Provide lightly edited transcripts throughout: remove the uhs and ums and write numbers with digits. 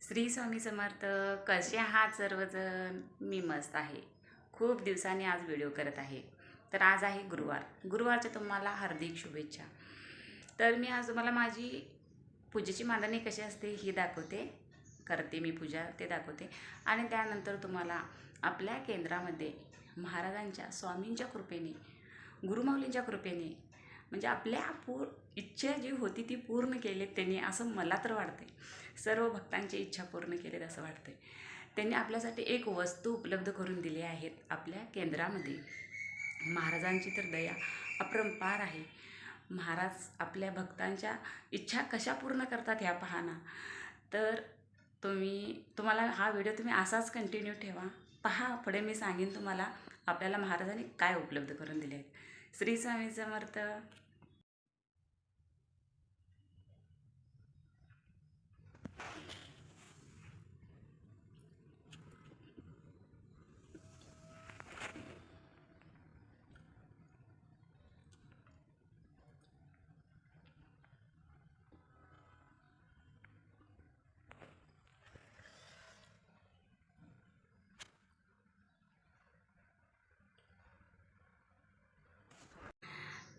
श्री स्वामी समर्थ. कसे आहात सर्वजण? मी मस्त आहे. खूप दिवसांनी आज व्हिडिओ करत आहे. तर आज आहे गुरुवारच्या तुम्हाला हार्दिक शुभेच्छा. तर मी आज तुम्हाला माझी पूजेची मांडणी कशी असते ही दाखवते. करते मी पूजा ते दाखवते आणि त्यानंतर तुम्हाला आपल्या केंद्रामध्ये महाराजांच्या स्वामींच्या कृपेने, गुरुमाऊलींच्या कृपेने म्हणजे आपल्या इच्छा जी होती ती पूर्ण केली त्यांनी, असं मला तर वाटते. सर्व भक्तांची इच्छा पूर्ण केलीत असं वाटते. त्यांनी आपल्यासाठी एक वस्तू उपलब्ध करून दिली आहेत आपल्या केंद्रामध्ये. महाराजांची तर दया अपरंपार आहे. महाराज आपल्या भक्तांच्या इच्छा कशा पूर्ण करतात ह्या पाहना. तर तुम्हाला हा व्हिडिओ तुम्ही असाच कंटिन्यू ठेवा. पहा, पुढे मी सांगेन तुम्हाला आपल्याला महाराजांनी काय उपलब्ध करून दिले आहेत. श्री स्वामी समर्थ.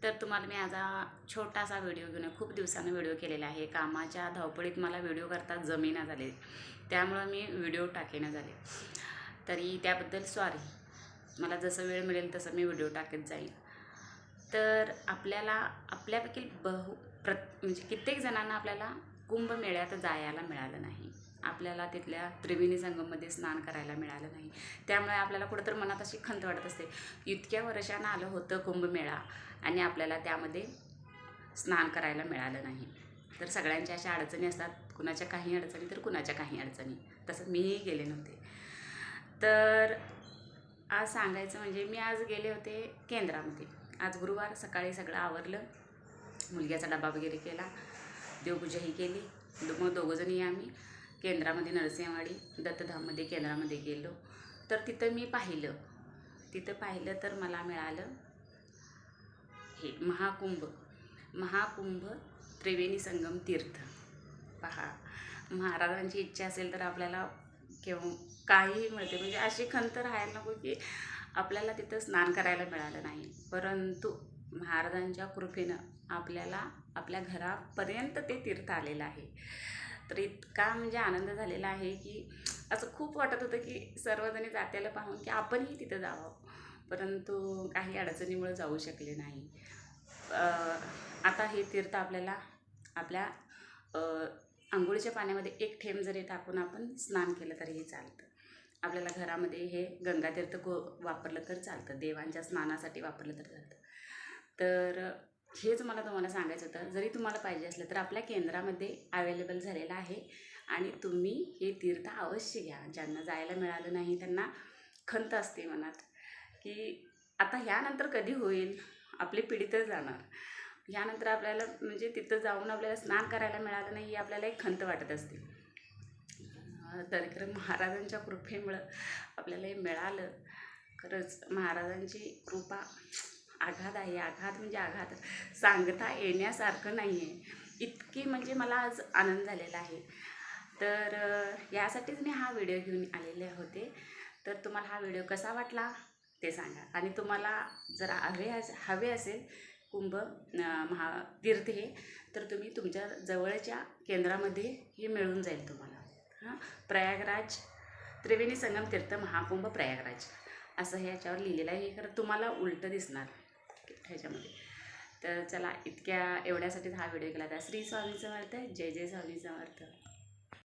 तर तुम्हाला मी आज छोटासा व्हिडिओ घेऊन खूप दिवसानं व्हिडिओ केलेला आहे. कामाच्या धावपळीत मला व्हिडिओ करता जमेना झाले, त्यामुळं मी व्हिडिओ टाकेना झाले. तरी त्याबद्दल सॉरी. मला जसं वेळ मिळेल तसं मी व्हिडिओ टाकत जाईल. तर आपल्यापैकी म्हणजे कित्येक जणांना आपल्याला कुंभमेळ्यात जायला मिळालं नाही. आपल्याला तिथल्या त्रिवेणी संगममध्ये स्नान करायला मिळालं नाही. त्यामुळे आपल्याला कुठंतरी मनात अशी खंत वाटत असते, इतक्या वर्षानं आलं होतं कुंभमेळा आणि आपल्याला त्यामध्ये स्नान करायला मिळालं नाही. तर सगळ्यांच्या अशा अडचणी असतात, कुणाच्या काही अडचणी तर कुणाच्या काही अडचणी. तसं मीही गेले नव्हते. तर आज सांगायचं म्हणजे मी आज गेले होते केंद्रामध्ये. आज गुरुवार, सकाळी सगळं आवरलं, मुलग्याचा डबा वगैरे केला, देवपूजाही केली. मग दोघंजणी आम्ही केंद्रामध्ये नरसिंहवाडी दत्तधाममध्ये केंद्रामध्ये गेलो. तर तिथं पाहिलं तर मला मिळालं हे महाकुंभ त्रिवेणी संगम तीर्थ. पहा, महाराजांची इच्छा असेल तर आपल्याला केव्हा काहीही मिळते. म्हणजे अशी खंत राहायला नको की आपल्याला तिथं स्नान करायला मिळालं नाही, परंतु महाराजांच्या कृपेनं आपल्याला आपल्या घरापर्यंत ते तीर्थ आलेलं आहे. तर इतका म्हणजे आनंद झालेला आहे की असं खूप वाटत होतं की सर्वजणी जात्याला पाहून की आपणही तिथं जावं, परंतु काही अडचणीमुळे जाऊ शकले नाही. आता हे तीर्थ आपल्याला आपल्या अंघोळीच्या पाण्यामध्ये एक थेंब जरी टाकून आपण स्नान केलं तरीही चालतं. आपल्याला घरामध्ये हे गंगातीर्थ वापरलं तर चालतं, देवांच्या स्नानासाठी वापरलं तर चालतं. तर हेच मला तुम्हाला सांगायचं होतं. जरी तुम्हाला पाहिजे असलं तर आपल्या केंद्रामध्ये अवेलेबल झालेलं आहे आणि तुम्ही हे तीर्थ अवश्य घ्या. ज्यांना जायला मिळालं नाही त्यांना खंत असते मनात की आता ह्यानंतर कधी होईल, आपली पिढी तर जाणार. ह्यानंतर आपल्याला म्हणजे तिथं जाऊन आपल्याला स्नान करायला मिळालं नाही ही आपल्याला एक खंत वाटत असते. तर खरं महाराजांच्या कृपेमुळं आपल्याला हे मिळालं. खरंच महाराजांची कृपा आघात आहे. आघात म्हणजे आघात सांगता येण्यासारखं नाही आहे. इतकी म्हणजे मला आज आनंद झालेला आहे. तर यासाठीच मी हा व्हिडिओ घेऊन आलेले होते. तर तुम्हाला हा व्हिडिओ कसा वाटला ते सांगा. आणि तुम्हाला जर हवे असेल तीर्थ हे, तर तुम्ही तुमच्या जवळच्या केंद्रामध्ये हे मिळून जाईल तुम्हाला. प्रयागराज त्रिवेणी संगम तीर्थ महाकुंभ प्रयागराज असं ह्याच्यावर लिहिलेलं आहे. हे खरं तुम्हाला उलटं दिसणार ह्याच्यामध्ये. तर चला, एवढ्यासाठीच हा व्हिडिओ केला. श्री स्वामी समर्थ. जय जय स्वामी समर्थ.